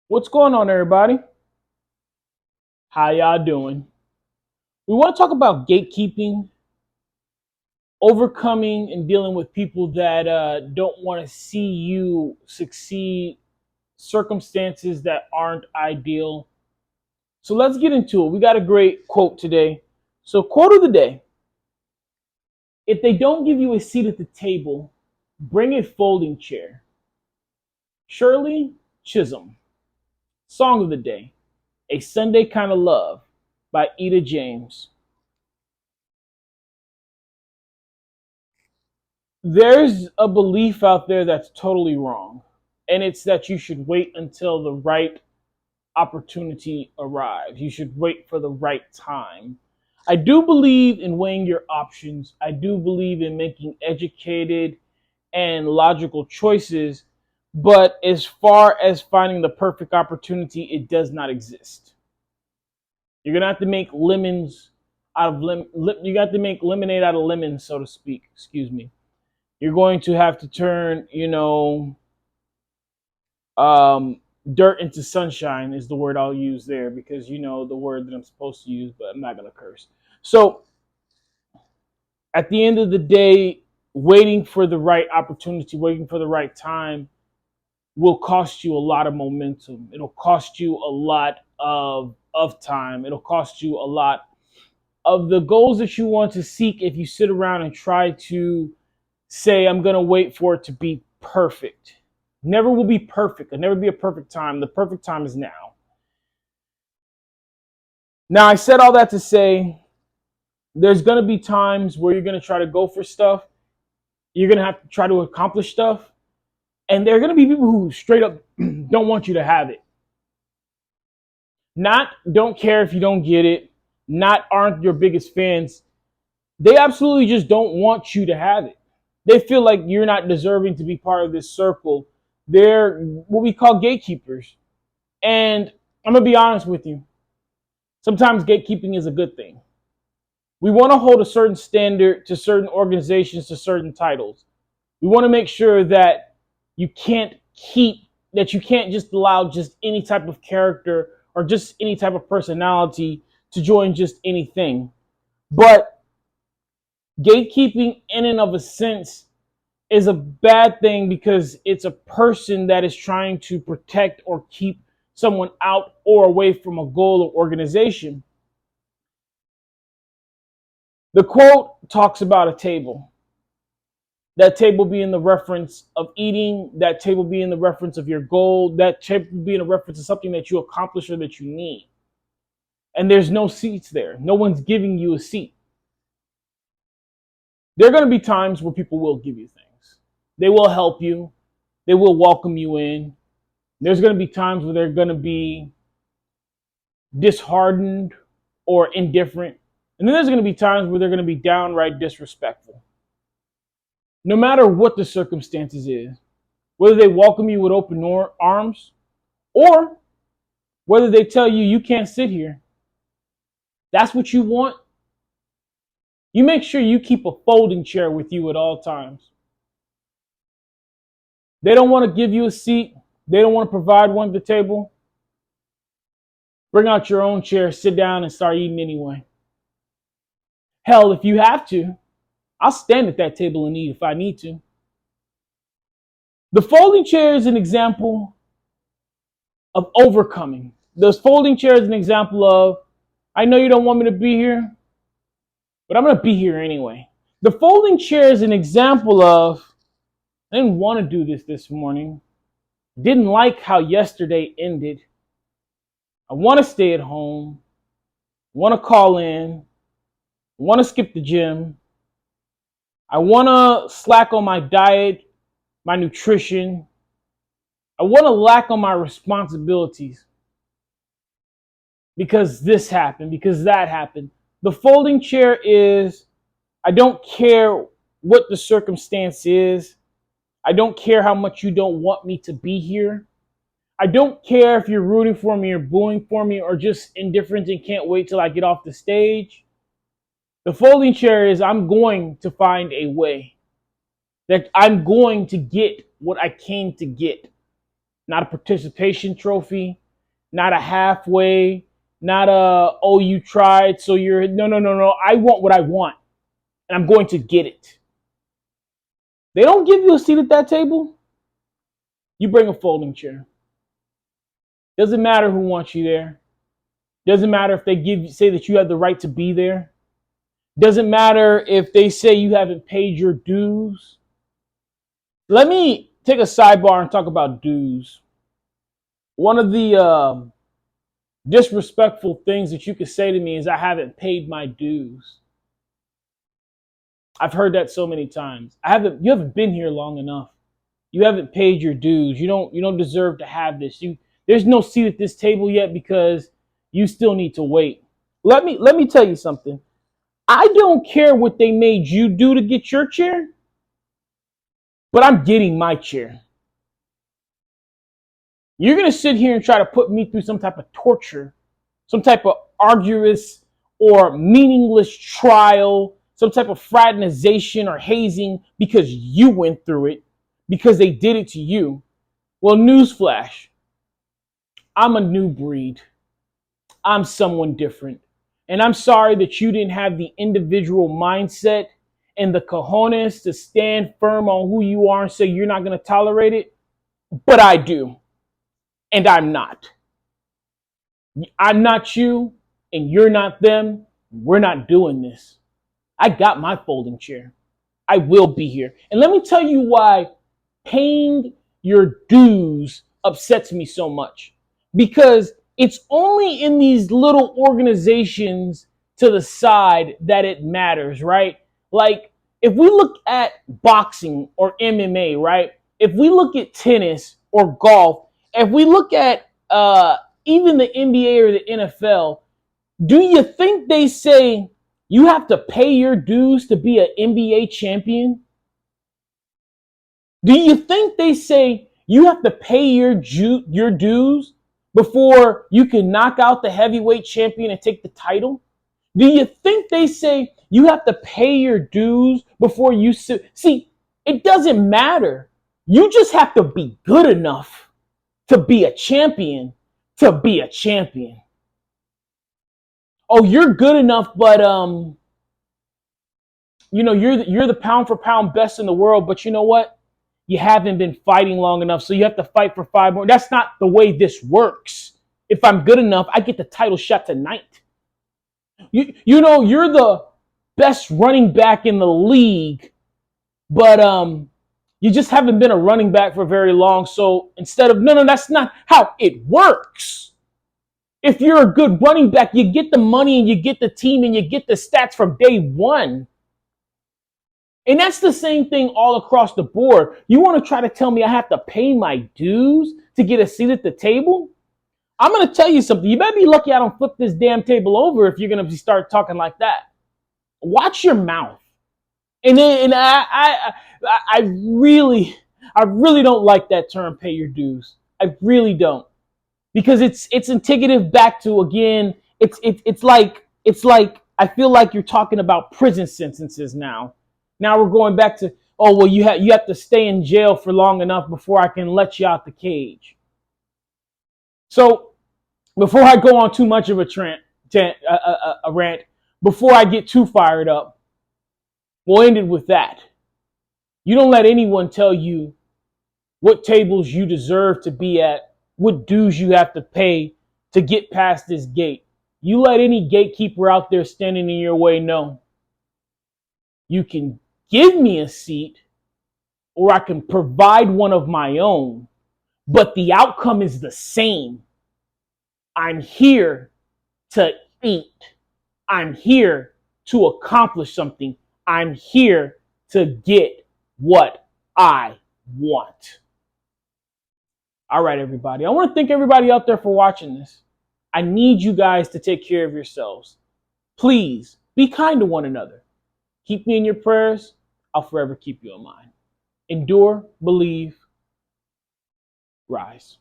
What's going on, everybody? How y'all doing? We want to talk about gatekeeping, overcoming, and dealing with people that don't want to see you succeed, circumstances that aren't ideal. So let's get into it. We got a great quote today. So, quote of the day: if they don't give you a seat at the table, bring a folding chair. Shirley Chisholm. Song of the day: A Sunday Kind of Love by Etta James. There's a belief out there that's totally wrong, and it's that you should wait until the right opportunity arrives. You should wait for the right time. I do believe in weighing your options. I do believe in making educated and logical choices, but as far as finding the perfect opportunity, it does not exist. You're gonna have to make lemons out of you got to make lemonade out of lemons, so to speak. Excuse me. You're going to have to turn, dirt into sunshine is the word I'll use there, because the word that I'm supposed to use, but I'm not gonna curse. So at the end of the day, waiting for the right opportunity, waiting for the right time will cost you a lot of momentum. It'll cost you a lot of time. It'll cost you a lot of the goals that you want to seek if you sit around and try to say, I'm going to wait for it to be perfect. Never will be perfect. There'll never be a perfect time. The perfect time is now. Now, I said all that to say there's going to be times where you're going to try to go for stuff. You're going to have to try to accomplish stuff. And there are going to be people who straight up don't want you to have it. Not don't care if you don't get it. Not aren't your biggest fans. They absolutely just don't want you to have it. They feel like you're not deserving to be part of this circle. They're what we call gatekeepers. And I'm going to be honest with you. Sometimes gatekeeping is a good thing. We want to hold a certain standard to certain organizations, to certain titles. We want to make sure that you can't you can't just allow just any type of character or just any type of personality to join just anything. But gatekeeping, in and of a sense, is a bad thing because it's a person that is trying to protect or keep someone out or away from a goal or organization. The quote talks about a table. That table being the reference of eating, that table being the reference of your goal, that table being a reference of something that you accomplish or that you need. And there's no seats there. No one's giving you a seat. There are going to be times where people will give you things. They will help you. They will welcome you in. There's going to be times where they're going to be disheartened or indifferent. And then there's going to be times where they're going to be downright disrespectful. No matter what the circumstances is, whether they welcome you with open arms or whether they tell you you can't sit here, that's what you want. You make sure you keep a folding chair with you at all times. They don't want to give you a seat. They don't want to provide one at the table. Bring out your own chair, sit down, and start eating anyway. Hell, if you have to, I'll stand at that table and eat if I need to. The folding chair is an example of overcoming. The folding chair is an example of, I know you don't want me to be here, but I'm going to be here anyway. The folding chair is an example of, I didn't want to do this morning. Didn't like how yesterday ended. I want to stay at home. Want to call in. Want to skip the gym. I want to slack on my diet, my nutrition. I want to lack on my responsibilities because this happened, because that happened. The folding chair is, I don't care what the circumstance is. I don't care how much you don't want me to be here. I don't care if you're rooting for me or booing for me or just indifferent and can't wait till I get off the stage. The folding chair is, I'm going to find a way. That I'm going to get what I came to get. not a participation trophy, not a halfway, not a, oh, you tried, so you're, no, no, no, no. I want what I want, and I'm going to get it. They don't give you a seat at that table. You bring a folding chair. Doesn't matter who wants you there. Doesn't matter if they say that you have the right to be there. Doesn't matter if they say you haven't paid your dues. Let me take a sidebar and talk about dues. One of the disrespectful things that you could say to me is I haven't paid my dues. I've heard that so many times. You haven't been here long enough. You haven't paid your dues. You don't deserve to have this. There's no seat at this table yet because you still need to wait. Let me tell you something. I don't care what they made you do to get your chair, but I'm getting my chair. You're going to sit here and try to put me through some type of torture, some type of arduous or meaningless trial, some type of fraternization or hazing because you went through it, because they did it to you. Well, newsflash, I'm a new breed. I'm someone different. And I'm sorry that you didn't have the individual mindset and the cojones to stand firm on who you are and say you're not going to tolerate it. But I do. And I'm not. I'm not you, and you're not them. We're not doing this. I got my folding chair. I will be here. And let me tell you why paying your dues upsets me so much. Because it's only in these little organizations to the side that it matters, right? Like, if we look at boxing or MMA, right? If we look at tennis or golf, if we look at even the NBA or the NFL, do you think they say you have to pay your dues to be an NBA champion? Do you think they say you have to pay your dues before you can knock out the heavyweight champion and take the title? Do you think they say you have to pay your dues before you see? It doesn't matter. You just have to be good enough to be a champion. To be a champion. Oh, you're good enough, but you're the pound for pound best in the world. But you know what? You haven't been fighting long enough, so you have to fight for 5 more. That's not the way this works. If I'm good enough, I get the title shot tonight. You're the best running back in the league, but you just haven't been a running back for very long. So instead of no, that's not how it works. If you're a good running back, you get the money and you get the team and you get the stats from day one. And that's the same thing all across the board. You want to try to tell me I have to pay my dues to get a seat at the table? I'm going to tell you something. You better be lucky I don't flip this damn table over if you're going to start talking like that. Watch your mouth. And I really don't like that term, pay your dues. I really don't. Because it's indicative back to, again, it's like I feel like you're talking about prison sentences now. Now we're going back to, oh, well, you have to stay in jail for long enough before I can let you out the cage. So before I go on too much of a rant, before I get too fired up, we'll end it with that. You don't let anyone tell you what tables you deserve to be at, what dues you have to pay to get past this gate. You let any gatekeeper out there standing in your way know. You can give me a seat, or I can provide one of my own, but the outcome is the same. I'm here to eat. I'm here to accomplish something. I'm here to get what I want. All right, everybody. I want to thank everybody out there for watching this. I need you guys to take care of yourselves. Please be kind to one another. Keep me in your prayers. I'll forever keep you in mind. Endure, believe, rise.